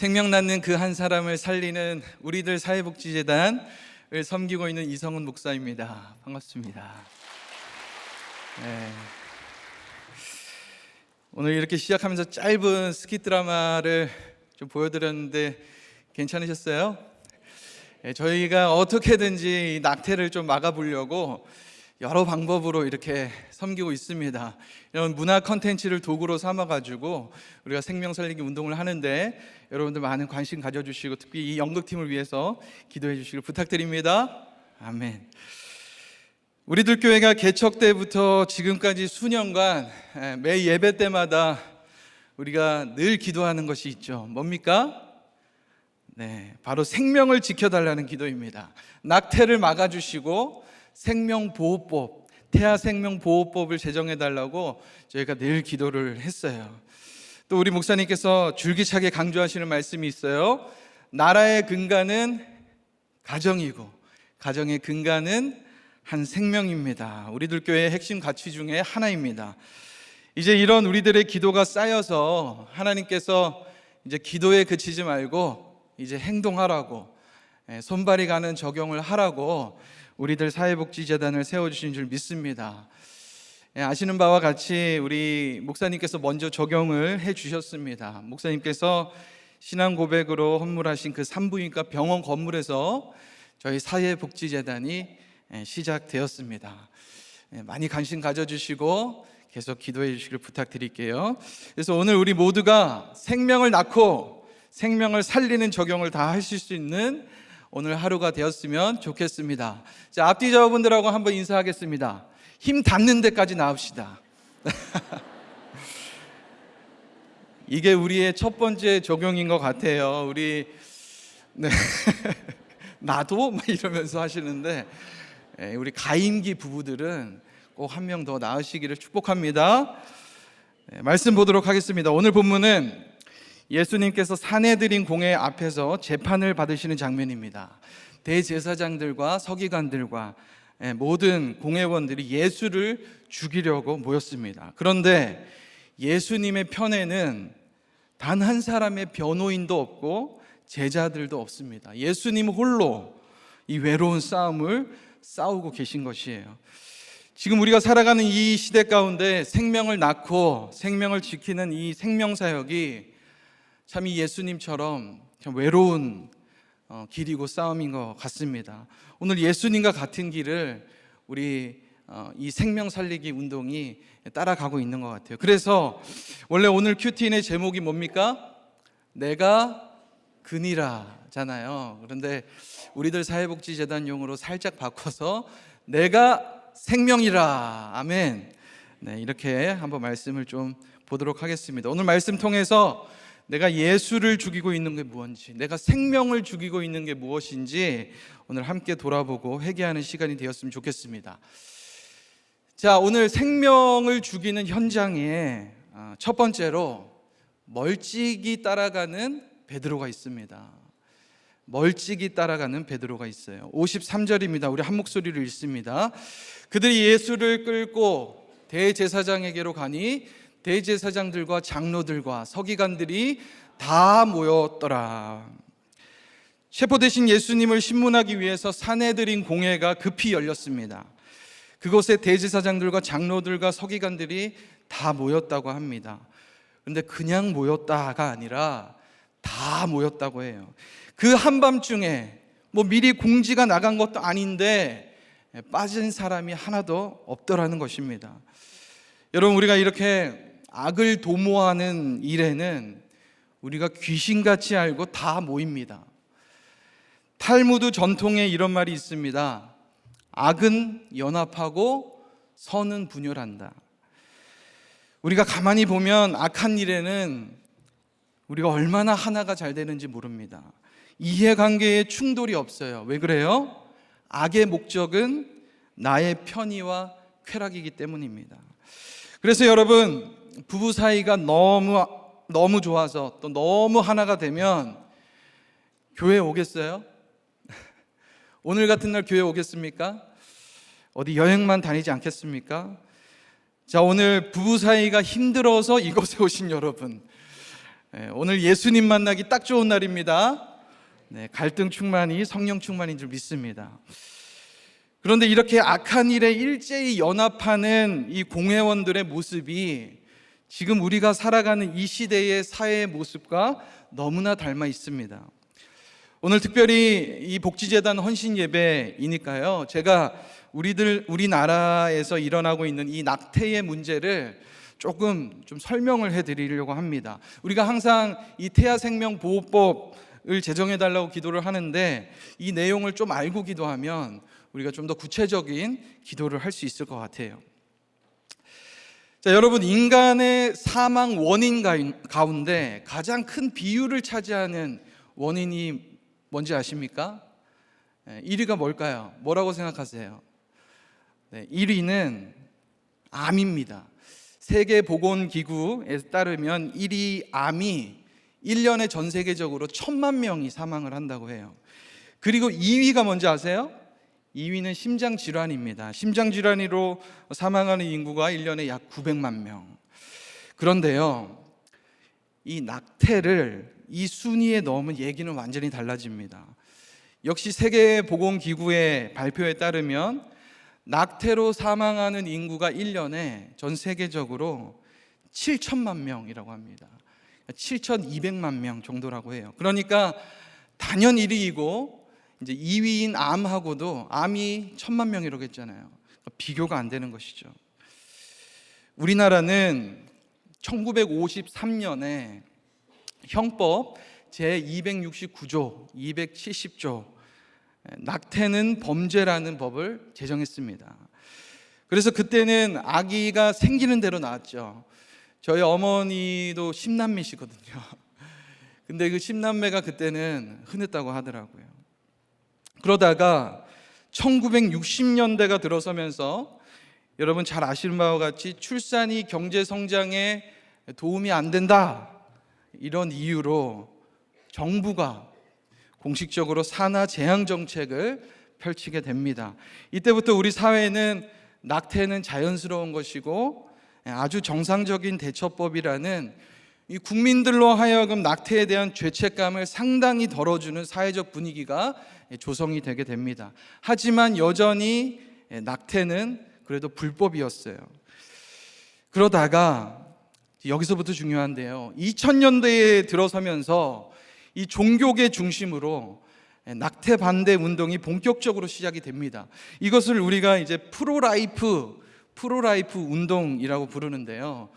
생명 낳는 그 한 사람을 살리는 우리들 사회복지재단을 섬기고 있는 이성훈 목사입니다. 반갑습니다. 오늘 이렇게 시작하면서 짧은 스킷 드라마를 좀 보여드렸는데 괜찮으셨어요? 저희가 어떻게든지 이 낙태를 좀 막아보려고 여러 방법으로 이렇게 섬기고 있습니다. 이런 문화 컨텐츠를 도구로 삼아가지고 우리가 생명 살리기 운동을 하는데 여러분들 많은 관심 가져주시고 특히 이 연극팀을 위해서 기도해 주시길 부탁드립니다. 아멘. 우리들 교회가 개척 때부터 지금까지 수년간 매 예배 때마다 우리가 늘 기도하는 것이 있죠. 뭡니까? 바로 생명을 지켜달라는 기도입니다. 낙태를 막아주시고 생명보호법, 태아생명보호법을 제정해달라고 저희가 늘 기도를 했어요. 또 우리 목사님께서 줄기차게 강조하시는 말씀이 있어요. 나라의 근간은 가정이고 가정의 근간은 한 생명입니다. 우리들 교회의 핵심 가치 중에 하나입니다. 이제 이런 우리들의 기도가 쌓여서 하나님께서 이제 기도에 그치지 말고 이제 행동하라고, 손발이 가는 적용을 하라고 우리들 사회복지재단을 세워주신 줄 믿습니다. 아시는 바와 같이 우리 목사님께서 먼저 적용을 해주셨습니다. 목사님께서 신앙 고백으로 헌물하신 그 산부인과 병원 건물에서 저희 사회복지재단이 시작되었습니다. 많이 관심 가져주시고 계속 기도해 주시길 부탁드릴게요. 그래서 오늘 우리 모두가 생명을 낳고 생명을 살리는 적용을 다 하실 수 있는 오늘 하루가 되었으면 좋겠습니다. 자, 앞뒤 자분들하고 한번 인사하겠습니다. 힘 닿는 데까지 나옵시다. 이게 우리의 첫 번째 적용인 것 같아요. 나도? 막 이러면서 하시는데 우리 가임기 부부들은 꼭 한 명 더 낳으시기를 축복합니다. 말씀 보도록 하겠습니다. 오늘 본문은 예수님께서 사내들인 공회 앞에서 재판을 받으시는 장면입니다. 대제사장들과 서기관들과 모든 공회원들이 예수를 죽이려고 모였습니다. 그런데 예수님의 편에는 단 한 사람의 변호인도 없고 제자들도 없습니다. 예수님 홀로 이 외로운 싸움을 싸우고 계신 것이에요. 지금 우리가 살아가는 이 시대 가운데 생명을 낳고 생명을 지키는 이 생명사역이 참 이 예수님처럼 참 외로운 길이고 싸움인 것 같습니다. 오늘 예수님과 같은 길을 우리 이 생명 살리기 운동이 따라가고 있는 것 같아요. 그래서 원래 오늘 큐티인의 제목이 뭡니까? 내가 근이라잖아요. 그런데 우리들 사회복지재단용으로 살짝 바꿔서 내가 생명이라. 아멘. 이렇게 한번 말씀을 좀 보도록 하겠습니다. 오늘 말씀 통해서 내가 예수를 죽이고 있는 게 무엇인지, 내가 생명을 죽이고 있는 게 무엇인지 오늘 함께 돌아보고 회개하는 시간이 되었으면 좋겠습니다. 자, 오늘 생명을 죽이는 현장에 첫 번째로 멀찍이 따라가는 베드로가 있습니다. 멀찍이 따라가는 베드로가 있어요. 53절입니다. 우리 한 목소리로 읽습니다. 그들이 예수를 끌고 대제사장에게로 가니 대제사장들과 장로들과 서기관들이 다 모였더라. 체포되신 예수님을 신문하기 위해서 사내들인 공회가 급히 열렸습니다. 그곳에 대제사장들과 장로들과 서기관들이 다 모였다고 합니다. 그런데 그냥 모였다가 아니라 다 모였다고 해요. 그 한밤중에 미리 공지가 나간 것도 아닌데 빠진 사람이 하나도 없더라는 것입니다. 여러분, 우리가 이렇게 악을 도모하는 일에는 우리가 귀신같이 알고 다 모입니다. 탈무드 전통에 이런 말이 있습니다. 악은 연합하고 선은 분열한다. 우리가 가만히 보면 악한 일에는 우리가 얼마나 하나가 잘 되는지 모릅니다. 이해관계에 충돌이 없어요. 왜 그래요? 악의 목적은 나의 편의와 쾌락이기 때문입니다. 그래서 여러분, 부부 사이가 너무 좋아서 또 너무 하나가 되면 교회 오겠어요? 오늘 같은 날 교회 오겠습니까? 어디 여행만 다니지 않겠습니까? 자, 오늘 부부 사이가 힘들어서 이곳에 오신 여러분, 오늘 예수님 만나기 딱 좋은 날입니다. 갈등 충만이 성령 충만인 줄 믿습니다. 그런데 이렇게 악한 일에 일제히 연합하는 이 공회원들의 모습이 지금 우리가 살아가는 이 시대의 사회의 모습과 너무나 닮아 있습니다. 오늘 특별히 이 복지재단 헌신 예배이니까요, 제가 우리나라에서 일어나고 있는 이 낙태의 문제를 조금 좀 설명을 해드리려고 합니다. 우리가 항상 이 태아생명보호법을 제정해달라고 기도를 하는데 이 내용을 좀 알고 기도하면 우리가 좀 더 구체적인 기도를 할 수 있을 것 같아요. 자, 여러분, 인간의 사망 원인 가운데 가장 큰 비율을 차지하는 원인이 뭔지 아십니까? 1위가 뭘까요? 뭐라고 생각하세요? 1위는 암입니다. 세계보건기구에 따르면 1위 암이 1년에 전 세계적으로 1,000만 명이 사망을 한다고 해요. 그리고 2위가 뭔지 아세요? 2위는 심장질환입니다. 심장질환으로 사망하는 인구가 1년에 약 900만 명. 그런데요, 이 낙태를 이 순위에 넣으면 얘기는 완전히 달라집니다. 역시 세계보건기구의 발표에 따르면 낙태로 사망하는 인구가 1년에 전 세계적으로 7천만 명이라고 합니다. 7,200만 명 정도라고 해요. 그러니까 단연 1위이고 이제 2위인 암하고도 암이 1,000만 명이라고 했잖아요. 비교가 안 되는 것이죠. 우리나라는 1953년에 형법 제269조, 270조 낙태는 범죄라는 법을 제정했습니다. 그래서 그때는 아기가 생기는 대로 낳았죠. 저희 어머니도 10남매시거든요. 근데 그 10남매가 그때는 흔했다고 하더라고요. 그러다가 1960년대가 들어서면서 여러분 잘 아시는 바와 같이 출산이 경제 성장에 도움이 안 된다, 이런 이유로 정부가 공식적으로 산하 제한 정책을 펼치게 됩니다. 이때부터 우리 사회는 낙태는 자연스러운 것이고 아주 정상적인 대처법이라는 이 국민들로 하여금 낙태에 대한 죄책감을 상당히 덜어주는 사회적 분위기가 조성이 되게 됩니다. 하지만 여전히 낙태는 그래도 불법이었어요. 그러다가 여기서부터 중요한데요, 2000년대에 들어서면서 이 종교계 중심으로 낙태 반대 운동이 본격적으로 시작이 됩니다. 이것을 우리가 이제 프로라이프 운동이라고 부르는데요,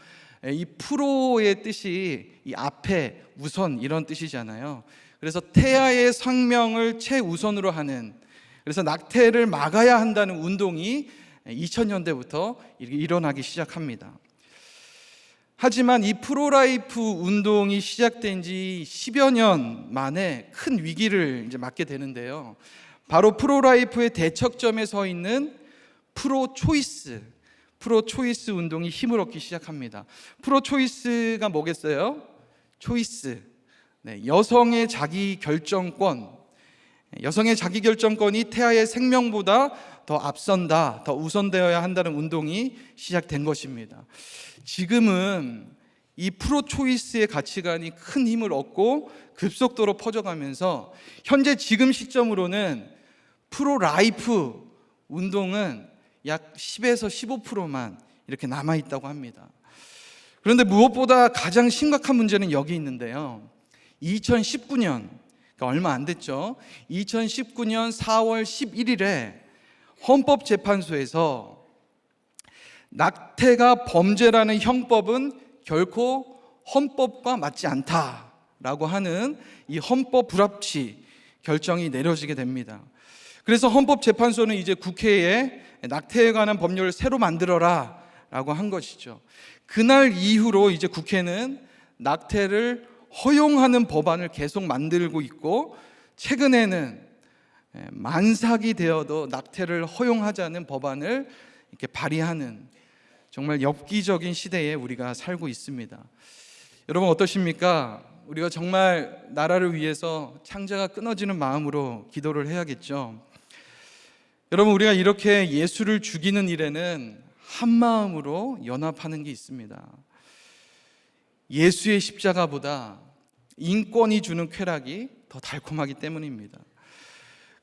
이 프로의 뜻이 이 앞에 우선 이런 뜻이잖아요. 그래서 태아의 생명을 최우선으로 하는, 그래서 낙태를 막아야 한다는 운동이 2000년대부터 일어나기 시작합니다. 하지만 이 프로라이프 운동이 시작된 지 10여 년 만에 큰 위기를 이제 맞게 되는데요, 바로 프로라이프의 대척점에 서 있는 프로초이스 운동이 힘을 얻기 시작합니다. 프로초이스가 뭐겠어요? 초이스, 여성의 자기결정권이 태아의 생명보다 더 앞선다, 더 우선되어야 한다는 운동이 시작된 것입니다. 지금은 이 프로초이스의 가치관이 큰 힘을 얻고 급속도로 퍼져가면서 현재 지금 시점으로는 프로라이프 운동은 약 10에서 15%만 이렇게 남아있다고 합니다. 그런데 무엇보다 가장 심각한 문제는 여기 있는데요, 2019년, 그러니까 얼마 안 됐죠. 2019년 4월 11일에 헌법재판소에서 낙태가 범죄라는 형법은 결코 헌법과 맞지 않다라고 하는 이 헌법 불합치 결정이 내려지게 됩니다. 그래서 헌법재판소는 이제 국회에 낙태에 관한 법률을 새로 만들어라 라고 한 것이죠. 그날 이후로 이제 국회는 낙태를 허용하는 법안을 계속 만들고 있고, 최근에는 만삭이 되어도 낙태를 허용하자는 법안을 이렇게 발의하는 정말 엽기적인 시대에 우리가 살고 있습니다. 여러분 어떠십니까? 우리가 정말 나라를 위해서 창자가 끊어지는 마음으로 기도를 해야겠죠. 여러분, 우리가 이렇게 예수를 죽이는 일에는 한 마음으로 연합하는 게 있습니다. 예수의 십자가보다 인권이 주는 쾌락이 더 달콤하기 때문입니다.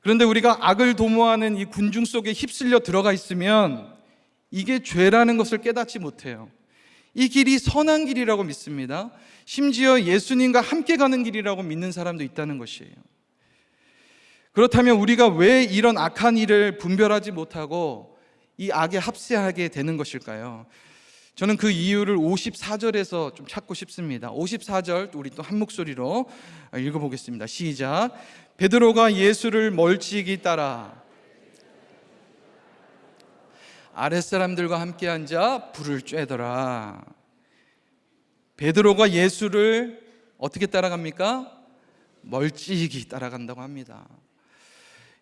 그런데 우리가 악을 도모하는 이 군중 속에 휩쓸려 들어가 있으면 이게 죄라는 것을 깨닫지 못해요. 이 길이 선한 길이라고 믿습니다. 심지어 예수님과 함께 가는 길이라고 믿는 사람도 있다는 것이에요. 그렇다면 우리가 왜 이런 악한 일을 분별하지 못하고 이 악에 합세하게 되는 것일까요? 저는 그 이유를 54절에서 좀 찾고 싶습니다. 54절 우리 또 한 목소리로 읽어보겠습니다. 시작. 베드로가 예수를 멀찍이 따라 아랫사람들과 함께 앉아 불을 쬐더라. 베드로가 예수를 어떻게 따라갑니까? 멀찍이 따라간다고 합니다.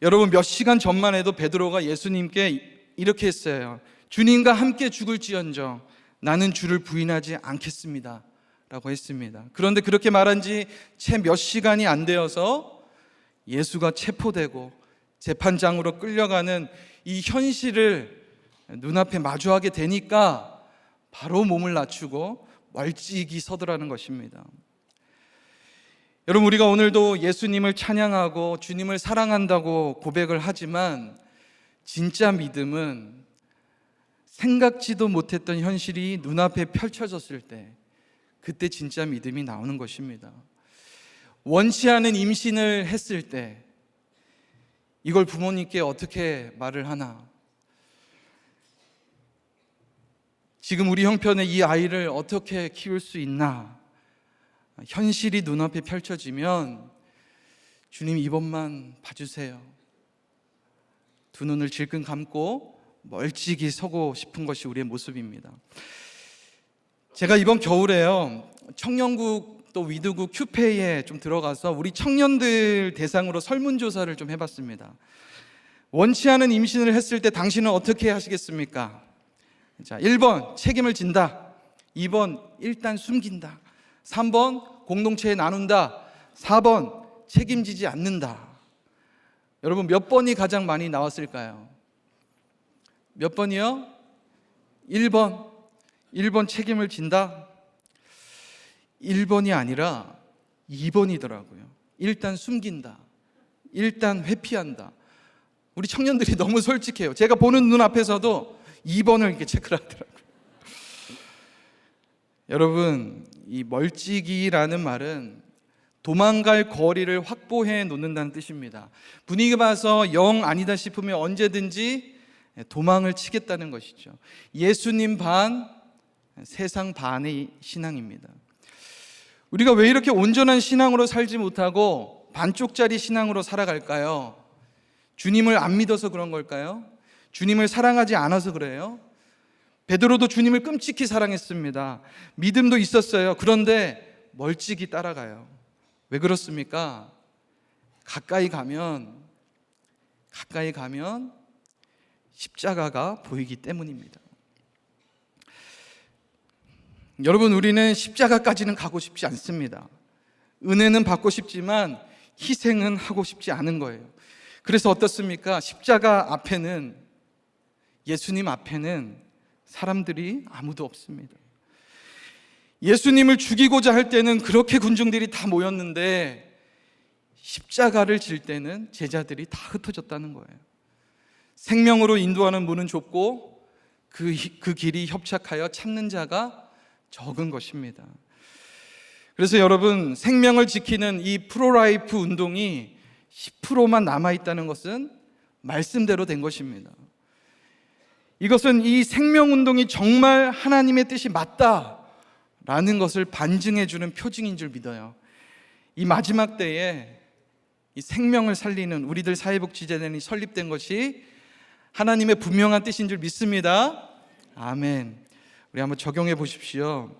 여러분, 몇 시간 전만 해도 베드로가 예수님께 이렇게 했어요. 주님과 함께 죽을지언정 나는 주를 부인하지 않겠습니다 라고 했습니다. 그런데 그렇게 말한 지 채 몇 시간이 안 되어서 예수가 체포되고 재판장으로 끌려가는 이 현실을 눈앞에 마주하게 되니까 바로 몸을 낮추고 멀찍이 서더라는 것입니다. 여러분, 우리가 오늘도 예수님을 찬양하고 주님을 사랑한다고 고백을 하지만 진짜 믿음은 생각지도 못했던 현실이 눈앞에 펼쳐졌을 때 그때 진짜 믿음이 나오는 것입니다. 원치 않은 임신을 했을 때 이걸 부모님께 어떻게 말을 하나? 지금 우리 형편의 이 아이를 어떻게 키울 수 있나? 현실이 눈앞에 펼쳐지면 주님 이번만 봐주세요. 두 눈을 질끈 감고 멀찍이 서고 싶은 것이 우리의 모습입니다. 제가 이번 겨울에요, 청년국 또 위드국 큐페이에 좀 들어가서 우리 청년들 대상으로 설문조사를 좀 해봤습니다. 원치 않은 임신을 했을 때 당신은 어떻게 하시겠습니까? 자, 1번 책임을 진다, 2번 일단 숨긴다, 3번 공동체에 나눈다, 4번 책임지지 않는다. 여러분, 몇 번이 가장 많이 나왔을까요? 몇 번이요? 1번 책임을 진다. 1번이 아니라 2번이더라고요. 일단 숨긴다, 일단 회피한다. 우리 청년들이 너무 솔직해요. 제가 보는 눈앞에서도 2번을 이렇게 체크를 하더라고요. 여러분, 이 멀찍이라는 말은 도망갈 거리를 확보해 놓는다는 뜻입니다. 분위기 봐서 영 아니다 싶으면 언제든지 도망을 치겠다는 것이죠. 예수님 반, 세상 반의 신앙입니다. 우리가 왜 이렇게 온전한 신앙으로 살지 못하고 반쪽짜리 신앙으로 살아갈까요? 주님을 안 믿어서 그런 걸까요? 주님을 사랑하지 않아서 그래요? 베드로도 주님을 끔찍히 사랑했습니다. 믿음도 있었어요. 그런데 멀찍이 따라가요. 왜 그렇습니까? 가까이 가면 십자가가 보이기 때문입니다. 여러분, 우리는 십자가까지는 가고 싶지 않습니다. 은혜는 받고 싶지만 희생은 하고 싶지 않은 거예요. 그래서 어떻습니까? 십자가 앞에는, 예수님 앞에는 사람들이 아무도 없습니다. 예수님을 죽이고자 할 때는 그렇게 군중들이 다 모였는데 십자가를 질 때는 제자들이 다 흩어졌다는 거예요. 생명으로 인도하는 문은 좁고 그 길이 협착하여 찾는 자가 적은 것입니다. 그래서 여러분, 생명을 지키는 이 프로라이프 운동이 10%만 남아있다는 것은 말씀대로 된 것입니다. 이것은 이 생명운동이 정말 하나님의 뜻이 맞다라는 것을 반증해주는 표징인 줄 믿어요. 이 마지막 때에 이 생명을 살리는 우리들 사회복지재단이 설립된 것이 하나님의 분명한 뜻인 줄 믿습니다. 아멘. 우리 한번 적용해 보십시오.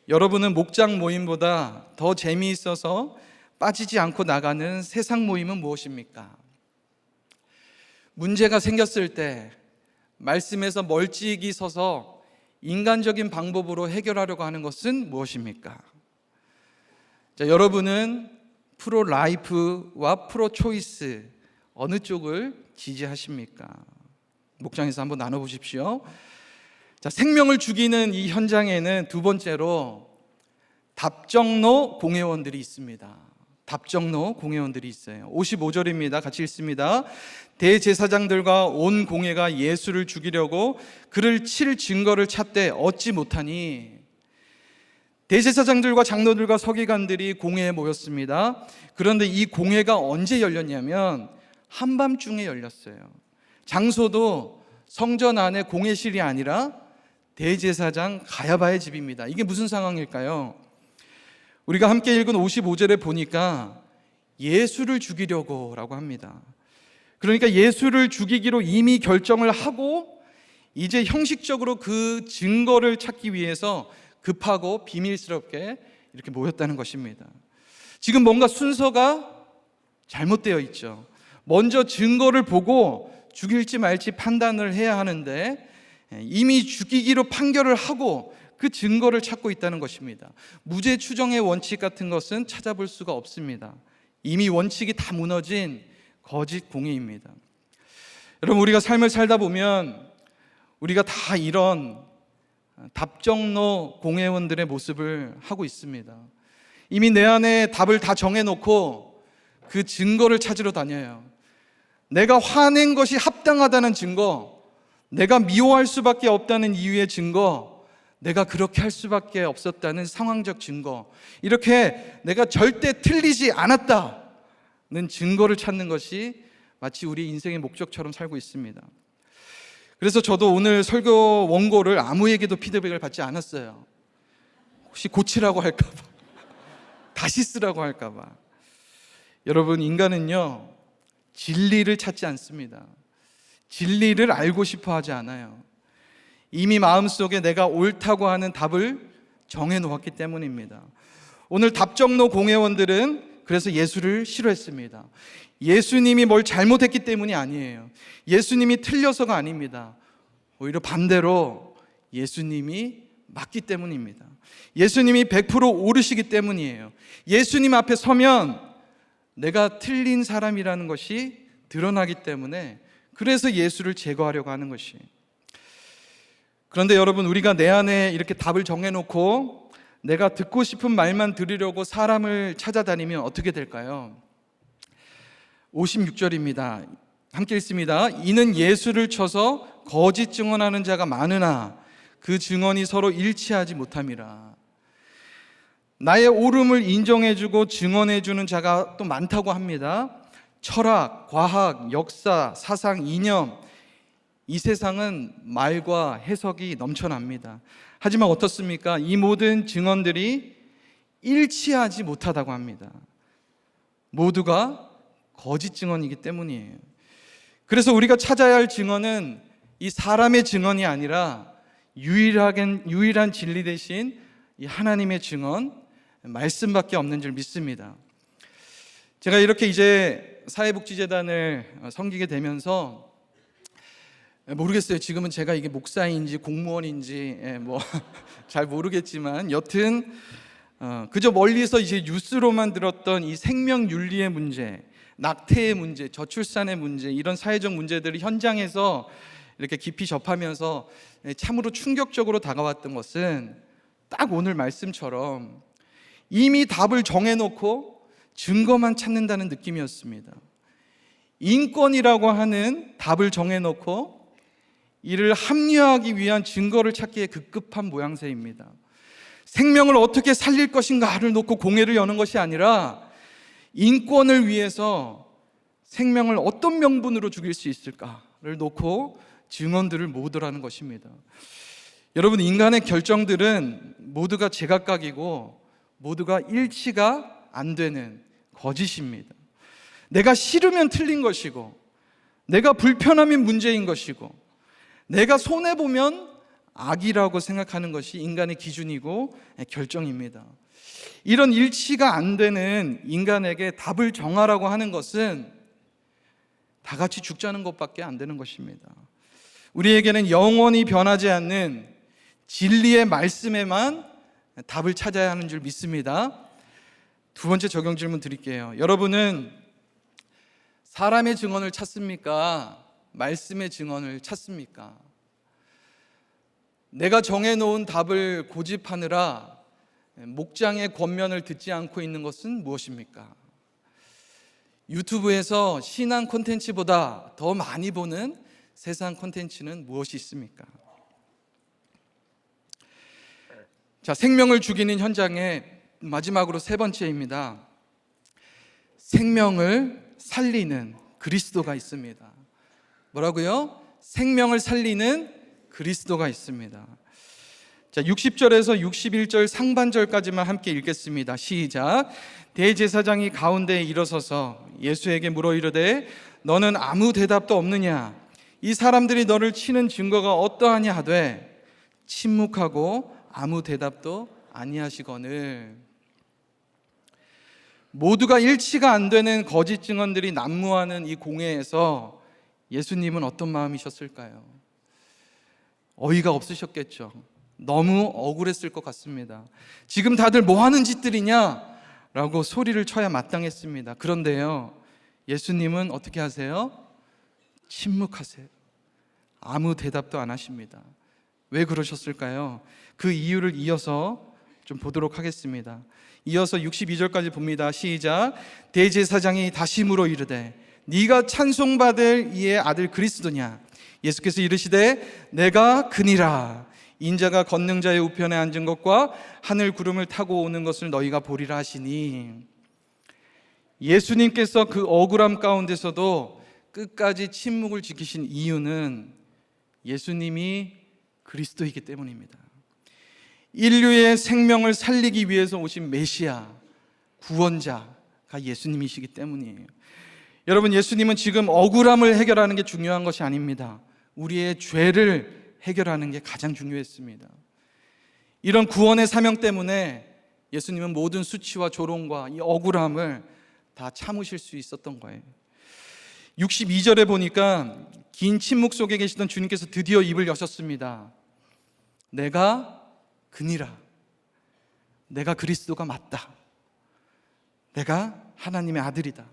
여러분은 목장 모임보다 더 재미있어서 빠지지 않고 나가는 세상 모임은 무엇입니까? 문제가 생겼을 때 말씀에서 멀찍이 서서 인간적인 방법으로 해결하려고 하는 것은 무엇입니까? 자, 여러분은 프로 라이프와 프로 초이스 어느 쪽을 지지하십니까? 목장에서 한번 나눠보십시오. 자, 생명을 죽이는 이 현장에는 두 번째로 답정로 공회원들이 있습니다. 답정로 공회원들이 있어요. 55절입니다. 같이 읽습니다. 대제사장들과 온 공회가 예수를 죽이려고 그를 칠 증거를 찾되 얻지 못하니, 대제사장들과 장로들과 서기관들이 공회에 모였습니다. 그런데 이 공회가 언제 열렸냐면 한밤중에 열렸어요. 장소도 성전 안에 공회실이 아니라 대제사장 가야바의 집입니다. 이게 무슨 상황일까요? 우리가 함께 읽은 55절에 보니까 예수를 죽이려고 라고 합니다. 그러니까 예수를 죽이기로 이미 결정을 하고 이제 형식적으로 그 증거를 찾기 위해서 급하고 비밀스럽게 이렇게 모였다는 것입니다. 지금 뭔가 순서가 잘못되어 있죠. 먼저 증거를 보고 죽일지 말지 판단을 해야 하는데 이미 죽이기로 판결을 하고 그 증거를 찾고 있다는 것입니다. 무죄 추정의 원칙 같은 것은 찾아볼 수가 없습니다. 이미 원칙이 다 무너진 거짓 공의입니다. 여러분, 우리가 삶을 살다 보면 우리가 다 이런 답정로 공회원들의 모습을 하고 있습니다. 이미 내 안에 답을 다 정해놓고 그 증거를 찾으러 다녀요. 내가 화낸 것이 합당하다는 증거, 내가 미워할 수밖에 없다는 이유의 증거, 내가 그렇게 할 수밖에 없었다는 상황적 증거, 이렇게 내가 절대 틀리지 않았다는 증거를 찾는 것이 마치 우리 인생의 목적처럼 살고 있습니다. 그래서 저도 오늘 설교 원고를 아무에게도 피드백을 받지 않았어요. 혹시 고치라고 할까봐, 다시 쓰라고 할까봐. 여러분, 인간은요, 진리를 찾지 않습니다. 진리를 알고 싶어 하지 않아요. 이미 마음속에 내가 옳다고 하는 답을 정해놓았기 때문입니다. 오늘 답정로 공회원들은 그래서 예수를 싫어했습니다. 예수님이 뭘 잘못했기 때문이 아니에요. 예수님이 틀려서가 아닙니다. 오히려 반대로 예수님이 맞기 때문입니다. 예수님이 100% 옳으시기 때문이에요. 예수님 앞에 서면 내가 틀린 사람이라는 것이 드러나기 때문에, 그래서 예수를 제거하려고 하는 것이. 그런데 여러분, 우리가 내 안에 이렇게 답을 정해놓고 내가 듣고 싶은 말만 들으려고 사람을 찾아다니면 어떻게 될까요? 56절입니다. 함께 읽습니다. 이는 예수를 쳐서 거짓 증언하는 자가 많으나 그 증언이 서로 일치하지 못함이라. 나의 옳음을 인정해주고 증언해주는 자가 또 많다고 합니다. 철학, 과학, 역사, 사상, 이념, 이 세상은 말과 해석이 넘쳐납니다. 하지만 어떻습니까? 이 모든 증언들이 일치하지 못하다고 합니다. 모두가 거짓 증언이기 때문이에요. 그래서 우리가 찾아야 할 증언은 이 사람의 증언이 아니라 유일한 진리 대신 이 하나님의 증언, 말씀밖에 없는 줄 믿습니다. 제가 이렇게 이제 사회복지재단을 섬기게 되면서 모르겠어요. 지금은 제가 이게 목사인지 공무원인지 잘 모르겠지만 여튼 그저 멀리서 이제 뉴스로만 들었던 이 생명윤리의 문제, 낙태의 문제, 저출산의 문제, 이런 사회적 문제들을 현장에서 이렇게 깊이 접하면서 참으로 충격적으로 다가왔던 것은 딱 오늘 말씀처럼 이미 답을 정해놓고 증거만 찾는다는 느낌이었습니다. 인권이라고 하는 답을 정해놓고 이를 합리화하기 위한 증거를 찾기에 급급한 모양새입니다. 생명을 어떻게 살릴 것인가를 놓고 공회를 여는 것이 아니라 인권을 위해서 생명을 어떤 명분으로 죽일 수 있을까를 놓고 증언들을 모으더라는 것입니다. 여러분, 인간의 결정들은 모두가 제각각이고 모두가 일치가 안 되는 거짓입니다. 내가 싫으면 틀린 것이고, 내가 불편하면 문제인 것이고, 내가 손해보면 악이라고 생각하는 것이 인간의 기준이고 결정입니다. 이런 일치가 안 되는 인간에게 답을 정하라고 하는 것은 다 같이 죽자는 것밖에 안 되는 것입니다. 우리에게는 영원히 변하지 않는 진리의 말씀에만 답을 찾아야 하는 줄 믿습니다. 두 번째 적용 질문 드릴게요. 여러분은 사람의 증언을 찾습니까? 말씀의 증언을 찾습니까? 내가 정해놓은 답을 고집하느라 목장의 권면을 듣지 않고 있는 것은 무엇입니까? 유튜브에서 신앙 콘텐츠보다 더 많이 보는 세상 콘텐츠는 무엇이 있습니까? 자, 생명을 죽이는 현장의 마지막으로 세 번째입니다. 생명을 살리는 그리스도가 있습니다. 뭐라고요? 생명을 살리는 그리스도가 있습니다. 자, 60절에서 61절 상반절까지만 함께 읽겠습니다. 시작. 대제사장이 가운데에 일어서서 예수에게 물어 이르되 너는 아무 대답도 없느냐? 이 사람들이 너를 치는 증거가 어떠하냐 하되 침묵하고 아무 대답도 아니하시거늘. 모두가 일치가 안 되는 거짓 증언들이 난무하는 이 공회에서 예수님은 어떤 마음이셨을까요? 어이가 없으셨겠죠. 너무 억울했을 것 같습니다. 지금 다들 뭐 하는 짓들이냐? 라고 소리를 쳐야 마땅했습니다. 그런데요, 예수님은 어떻게 하세요? 침묵하세요. 아무 대답도 안 하십니다. 왜 그러셨을까요? 그 이유를 이어서 좀 보도록 하겠습니다. 이어서 62절까지 봅니다. 시작. 대제사장이 다시 물어 이르되 네가 찬송받을 이의 아들 그리스도냐? 예수께서 이르시되 내가 그니라. 인자가 권능자의 우편에 앉은 것과 하늘 구름을 타고 오는 것을 너희가 보리라 하시니. 예수님께서 그 억울함 가운데서도 끝까지 침묵을 지키신 이유는 예수님이 그리스도이기 때문입니다. 인류의 생명을 살리기 위해서 오신 메시아, 구원자가 예수님이시기 때문이에요. 여러분, 예수님은 지금 억울함을 해결하는 게 중요한 것이 아닙니다. 우리의 죄를 해결하는 게 가장 중요했습니다. 이런 구원의 사명 때문에 예수님은 모든 수치와 조롱과 이 억울함을 다 참으실 수 있었던 거예요. 62절에 보니까 긴 침묵 속에 계시던 주님께서 드디어 입을 여셨습니다. 내가 그니라. 내가 그리스도가 맞다. 내가 하나님의 아들이다.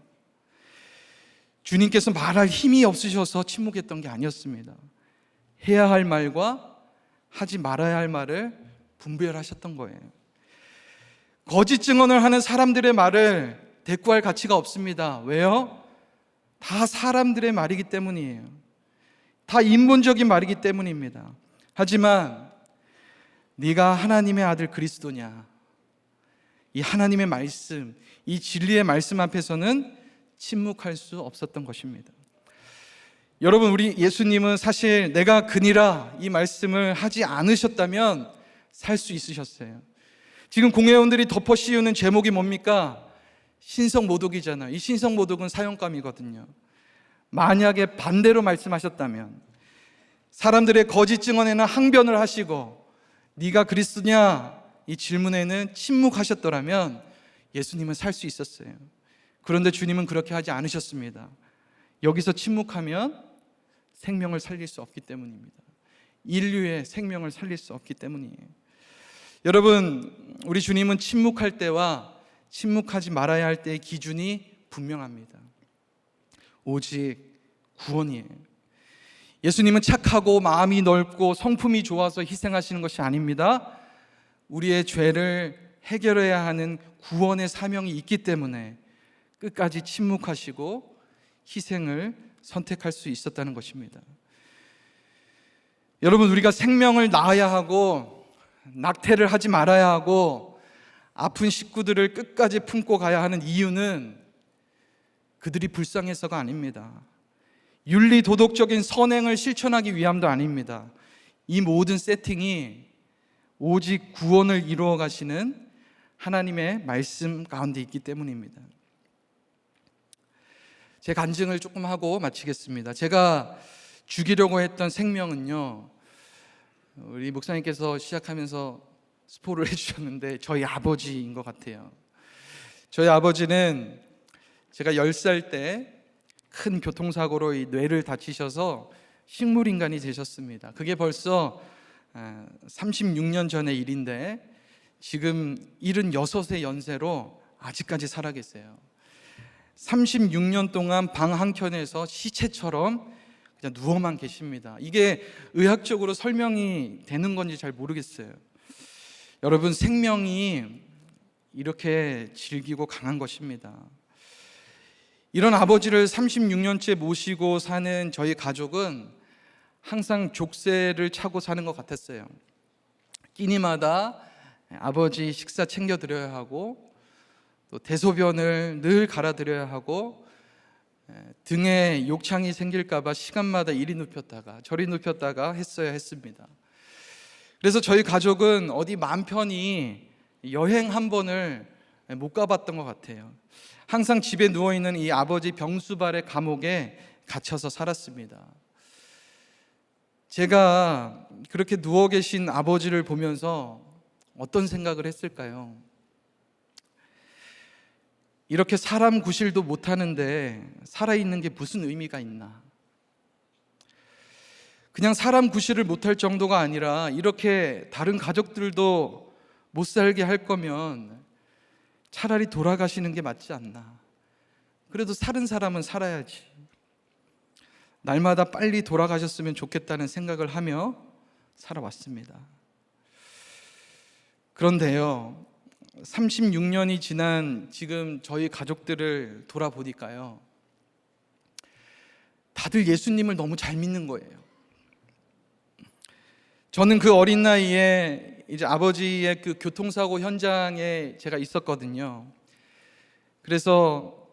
주님께서 말할 힘이 없으셔서 침묵했던 게 아니었습니다. 해야 할 말과 하지 말아야 할 말을 분별하셨던 거예요. 거짓 증언을 하는 사람들의 말을 대꾸할 가치가 없습니다. 왜요? 다 사람들의 말이기 때문이에요. 다 인본적인 말이기 때문입니다. 하지만 네가 하나님의 아들 그리스도냐? 이 하나님의 말씀, 이 진리의 말씀 앞에서는 침묵할 수 없었던 것입니다. 여러분, 우리 예수님은 사실 내가 그니라 이 말씀을 하지 않으셨다면 살 수 있으셨어요. 지금 공회원들이 덮어 씌우는 제목이 뭡니까? 신성모독이잖아요. 이 신성모독은 사형감이거든요. 만약에 반대로 말씀하셨다면, 사람들의 거짓 증언에는 항변을 하시고 네가 그리스도냐 이 질문에는 침묵하셨더라면 예수님은 살 수 있었어요. 그런데 주님은 그렇게 하지 않으셨습니다. 여기서 침묵하면 생명을 살릴 수 없기 때문입니다. 인류의 생명을 살릴 수 없기 때문이에요. 여러분, 우리 주님은 침묵할 때와 침묵하지 말아야 할 때의 기준이 분명합니다. 오직 구원이에요. 예수님은 착하고 마음이 넓고 성품이 좋아서 희생하시는 것이 아닙니다. 우리의 죄를 해결해야 하는 구원의 사명이 있기 때문에 끝까지 침묵하시고 희생을 선택할 수 있었다는 것입니다. 여러분, 우리가 생명을 낳아야 하고 낙태를 하지 말아야 하고 아픈 식구들을 끝까지 품고 가야 하는 이유는 그들이 불쌍해서가 아닙니다. 윤리 도덕적인 선행을 실천하기 위함도 아닙니다. 이 모든 세팅이 오직 구원을 이루어 가시는 하나님의 말씀 가운데 있기 때문입니다. 제 간증을 조금 하고 마치겠습니다. 제가 죽이려고 했던 생명은요, 우리 목사님께서 시작하면서 스포를 해주셨는데 저희 아버지인 것 같아요. 저희 아버지는 제가 10살 때 큰 교통사고로 이 뇌를 다치셔서 식물인간이 되셨습니다. 그게 벌써 36년 전의 일인데 지금 76의 연세로 아직까지 살아계세요. 36년 동안 방 한켠에서 시체처럼 그냥 누워만 계십니다. 이게 의학적으로 설명이 되는 건지 잘 모르겠어요. 여러분, 생명이 이렇게 질기고 강한 것입니다. 이런 아버지를 36년째 모시고 사는 저희 가족은 항상 족쇄를 차고 사는 것 같았어요. 끼니마다 아버지 식사 챙겨드려야 하고, 또 대소변을 늘 갈아드려야 하고, 등에 욕창이 생길까봐 시간마다 이리 눕혔다가 저리 눕혔다가 했어야 했습니다. 그래서 저희 가족은 어디 맘 편히 여행 한 번을 못 가봤던 것 같아요. 항상 집에 누워있는 이 아버지 병수발의 감옥에 갇혀서 살았습니다. 제가 그렇게 누워 계신 아버지를 보면서 어떤 생각을 했을까요? 이렇게 사람 구실도 못하는데 살아있는 게 무슨 의미가 있나? 그냥 사람 구실을 못할 정도가 아니라 이렇게 다른 가족들도 못 살게 할 거면 차라리 돌아가시는 게 맞지 않나? 그래도 사는 사람은 살아야지. 날마다 빨리 돌아가셨으면 좋겠다는 생각을 하며 살아왔습니다. 그런데요, 36년이 지난 지금 저희 가족들을 돌아보니까요, 다들 예수님을 너무 잘 믿는 거예요. 저는 그 어린 나이에 이제 아버지의 그 교통사고 현장에 제가 있었거든요. 그래서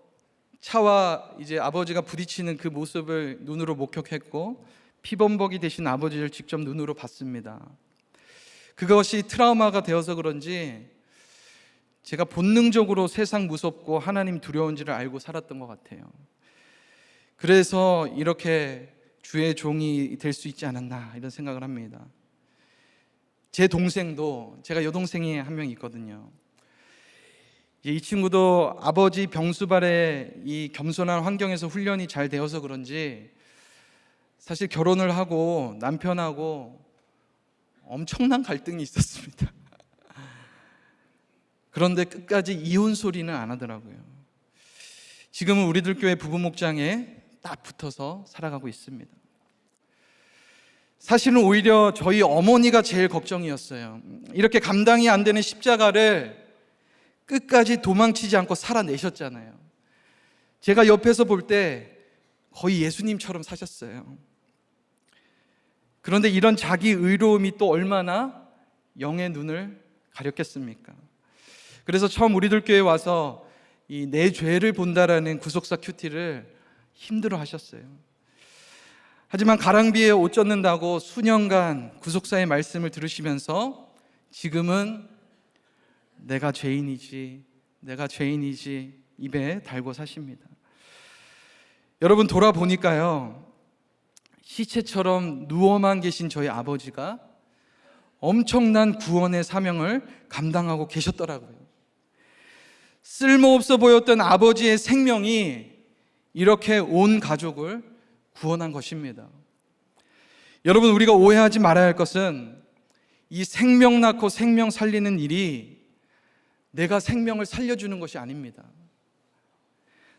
차와 이제 아버지가 부딪히는 그 모습을 눈으로 목격했고, 피범벅이 되신 아버지를 직접 눈으로 봤습니다. 그것이 트라우마가 되어서 그런지 제가 본능적으로 세상 무섭고 하나님 두려운지를 알고 살았던 것 같아요. 그래서 이렇게 주의 종이 될 수 있지 않았나 이런 생각을 합니다. 제 동생도, 제가 여동생이 한 명 있거든요. 이 친구도 아버지 병수발의 이 겸손한 환경에서 훈련이 잘 되어서 그런지 사실 결혼을 하고 남편하고 엄청난 갈등이 있었습니다. 그런데 끝까지 이혼 소리는 안 하더라고요. 지금은 우리들 교회 부부 목장에 딱 붙어서 살아가고 있습니다. 사실은 오히려 저희 어머니가 제일 걱정이었어요. 이렇게 감당이 안 되는 십자가를 끝까지 도망치지 않고 살아내셨잖아요. 제가 옆에서 볼 때 거의 예수님처럼 사셨어요. 그런데 이런 자기 의로움이 또 얼마나 영의 눈을 가렸겠습니까? 그래서 처음 우리들 교회에 와서 이 내 죄를 본다라는 구속사 큐티를 힘들어 하셨어요. 하지만 가랑비에 옷 젖는다고 수년간 구속사의 말씀을 들으시면서 지금은 내가 죄인이지 입에 달고 사십니다. 여러분, 돌아보니까요, 시체처럼 누워만 계신 저희 아버지가 엄청난 구원의 사명을 감당하고 계셨더라고요. 쓸모없어 보였던 아버지의 생명이 이렇게 온 가족을 구원한 것입니다. 여러분, 우리가 오해하지 말아야 할 것은 이 생명 낳고 생명 살리는 일이 내가 생명을 살려주는 것이 아닙니다.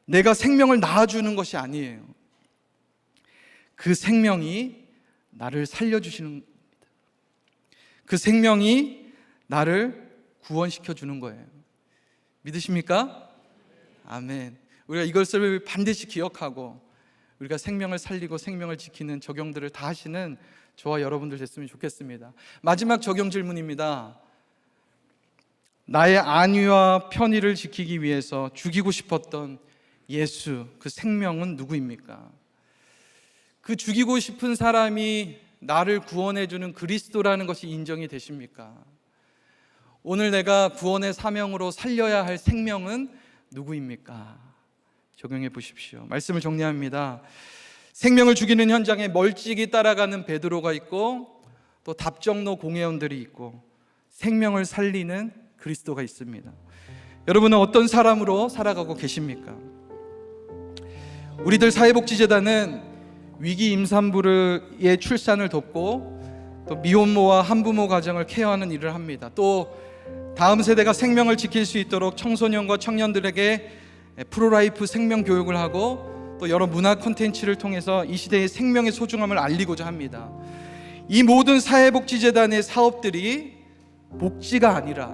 내가 생명을 낳아주는 것이 아니에요. 그 생명이 나를 살려주시는 겁니다. 그 생명이 나를 구원시켜 주는 거예요. 믿으십니까? 아멘. 우리가 이것을 반드시 기억하고 우리가 생명을 살리고 생명을 지키는 적용들을 다 하시는 저와 여러분들 됐으면 좋겠습니다. 마지막 적용 질문입니다. 나의 안위와 편의를 지키기 위해서 죽이고 싶었던 예수, 그 생명은 누구입니까? 그 죽이고 싶은 사람이 나를 구원해주는 그리스도라는 것이 인정이 되십니까? 오늘 내가 구원의 사명으로 살려야 할 생명은 누구입니까? 적용해 보십시오. 말씀을 정리합니다. 생명을 죽이는 현장에 멀찍이 따라가는 베드로가 있고, 또 답정로 공회원들이 있고, 생명을 살리는 그리스도가 있습니다. 여러분은 어떤 사람으로 살아가고 계십니까? 우리들 사회복지재단은 위기 임산부의 출산을 돕고, 또 미혼모와 한부모 가정을 케어하는 일을 합니다. 또 다음 세대가 생명을 지킬 수 있도록 청소년과 청년들에게 프로라이프 생명 교육을 하고, 또 여러 문화 콘텐츠를 통해서 이 시대의 생명의 소중함을 알리고자 합니다. 이 모든 사회복지재단의 사업들이 복지가 아니라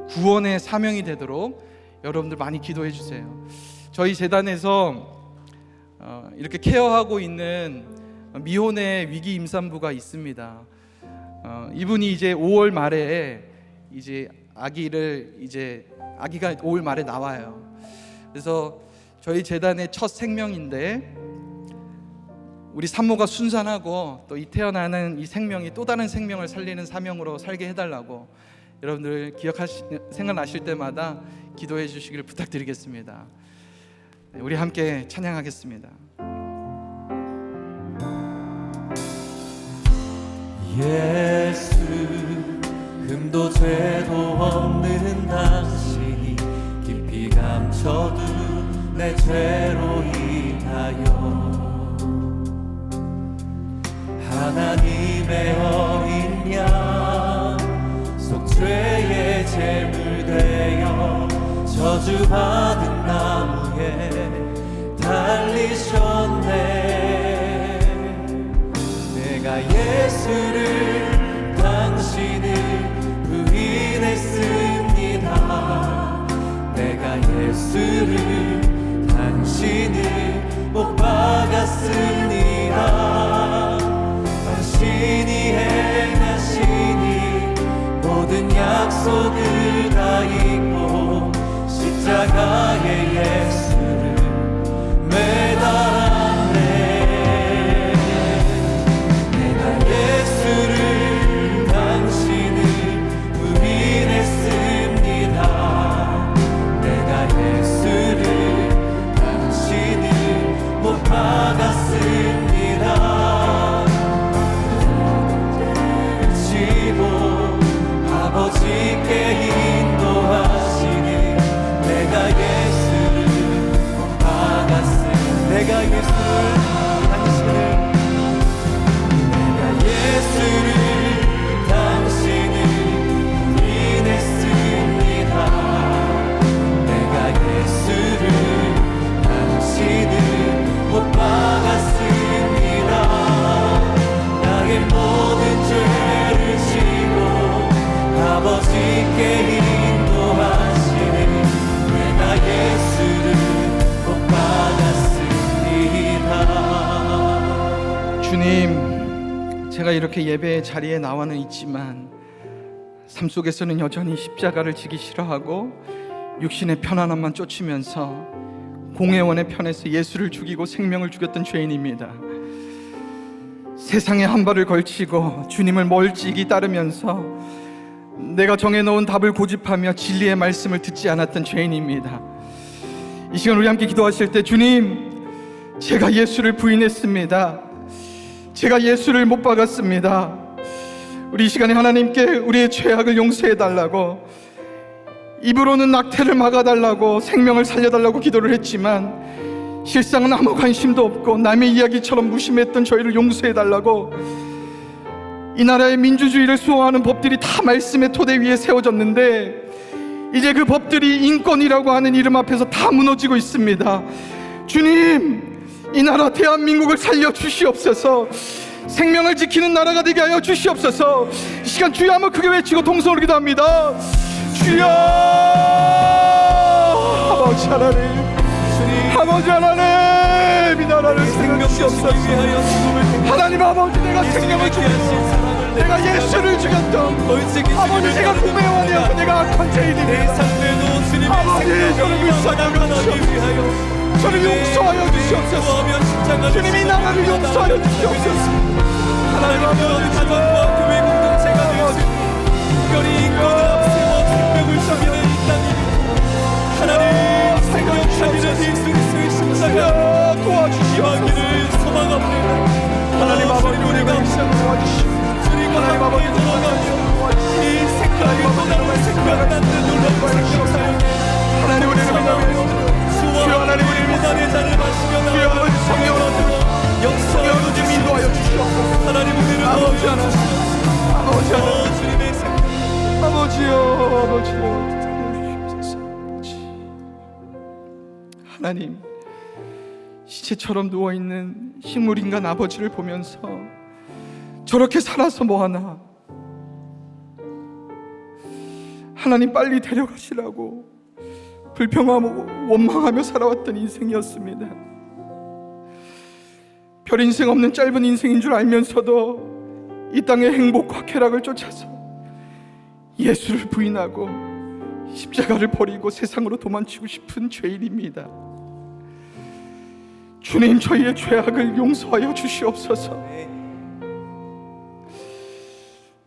구원의 사명이 되도록 여러분들 많이 기도해 주세요. 저희 재단에서 이렇게 케어하고 있는 미혼의 위기 임산부가 있습니다. 이분이 이제 5월 말에 이제 아기가 5월 말에 나와요. 그래서 저희 재단의 첫 생명인데 우리 산모가 순산하고 또 이 태어나는 이 생명이 또 다른 생명을 살리는 사명으로 살게 해달라고 여러분들 생각나실 때마다 기도해 주시기를 부탁드리겠습니다. 우리 함께 찬양하겠습니다. 예수, 흠도 죄도 없는 당신이 깊이 감춰둔 내 죄로 인하여 하나님의 어린 양 속죄의 제물 되어 저주받은 나무에 달리셨네. 내가 예수를 당신을 부인했습니다. 내가 예수를 당신을 못 박았습니다. 당신이 행하시니 모든 약속을 다 잊고 십자가에 예수를 매달았네. 내가 예수를 당신을 부인했습니다. 내가 예수를 당신을 못 박았습니다. 아버지께 인도하시니 내가 예수를 못 박았으니 내가 예수를 당신을 내가 예수를 당신을 부인했습니다. 내가 예수를 당신을 못 박았습니다. 나의 모든 죄를 지고 아버지께 인도하시니 내가 예수를 못 박았습니다. 주님, 제가 이렇게 예배의 자리에 나와는 있지만 삶 속에서는 여전히 십자가를 지기 싫어하고 육신의 편안함만 쫓으면서 공회원의 편에서 예수를 죽이고 생명을 죽였던 죄인입니다. 세상에 한 발을 걸치고 주님을 멀찍이 따르면서 내가 정해놓은 답을 고집하며 진리의 말씀을 듣지 않았던 죄인입니다. 이 시간 우리 함께 기도하실 때, 주님, 제가 예수를 부인했습니다. 제가 예수를 못 박았습니다. 우리 이 시간에 하나님께 우리의 죄악을 용서해 달라고, 입으로는 낙태를 막아달라고, 생명을 살려달라고 기도를 했지만 실상은 아무 관심도 없고 남의 이야기처럼 무심했던 저희를 용서해 달라고, 이 나라의 민주주의를 수호하는 법들이 다 말씀의 토대 위에 세워졌는데 이제 그 법들이 인권이라고 하는 이름 앞에서 다 무너지고 있습니다. 주님, 이 나라 대한민국을 살려주시옵소서. 생명을 지키는 나라가 되게 하여 주시옵소서. 이 시간 주여 한번 크게 외치고 동성으로 기도합니다. 주여, 아버지 하나님, 아버지 하나님, 이 나라를 살려주시옵소서. 하나님 아버지, 내가 생명을 죽였고 내가 예수를 죽였던 아버지, 제가 공회원이었고 내가 악한 죄인입니다. 아버지, 저를 불쌍하여 주시옵소서. 저를 용서하여 주시옵소서. 주님이 나라를 용서하여 주시옵소서. 하나님 아버지, 가정과 교회 공동체가 되어서 특별히 인권을 앞세워 생명을 섬기는 이 땅입니다. 하나님, 생명 살리는 예수 그리스도의 십자가 도와주시옵소서. 소망합니다. 하나님 아버지, 우리가 도와주시옵소서. 주님과 함께 돌아가며 이 생명이 또 다른 생명 낳는 놀라운 생명 사역에 하나님 우리를 믿어요. 주여, 하나님 우리를 믿어내 잔을 마시며 주여 아버지 성령으로 영성으로 좀 인도하여 주시옵소서. 하나님 우리를 아버지 하나, 아버지 하나, 주님의 생명, 아버지여, 아버지여, 하나님, 시체처럼 누워있는 식물인간 아버지를 보면서 저렇게 살아서 뭐하나, 하나님 빨리 데려가시라고 불평하고 원망하며 살아왔던 인생이었습니다. 별 인생 없는 짧은 인생인 줄 알면서도 이 땅의 행복과 쾌락을 쫓아서 예수를 부인하고 십자가를 버리고 세상으로 도망치고 싶은 죄인입니다. 주님, 저희의 죄악을 용서하여 주시옵소서.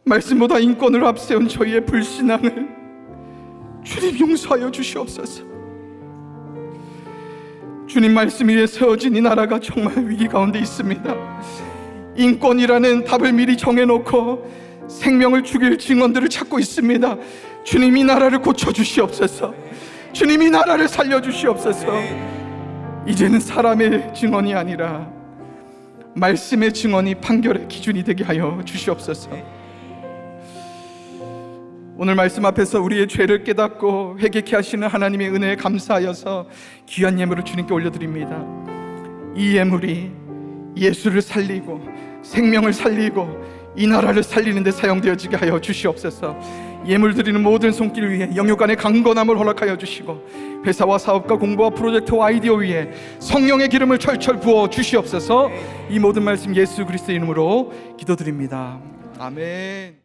말씀보다 인권을 앞세운 저희의 불신앙을 주님 용서하여 주시옵소서. 주님 말씀 위에 세워진 이 나라가 정말 위기 가운데 있습니다. 인권이라는 답을 미리 정해놓고 생명을 죽일 증언들을 찾고 있습니다. 주님, 이 나라를 고쳐주시옵소서. 주님, 이 나라를 살려주시옵소서. 이제는 사람의 증언이 아니라 말씀의 증언이 판결의 기준이 되게 하여 주시옵소서. 오늘 말씀 앞에서 우리의 죄를 깨닫고 회개케 하시는 하나님의 은혜에 감사하여서 귀한 예물을 주님께 올려드립니다. 이 예물이 예수를 살리고 생명을 살리고 이 나라를 살리는 데 사용되어지게 하여 주시옵소서. 예물 드리는 모든 손길 위에 영육간의 강건함을 허락하여 주시고 회사와 사업과 공부와 프로젝트와 아이디어 위에 성령의 기름을 철철 부어 주시옵소서. 이 모든 말씀 예수 그리스도의 이름으로 기도드립니다. 아멘.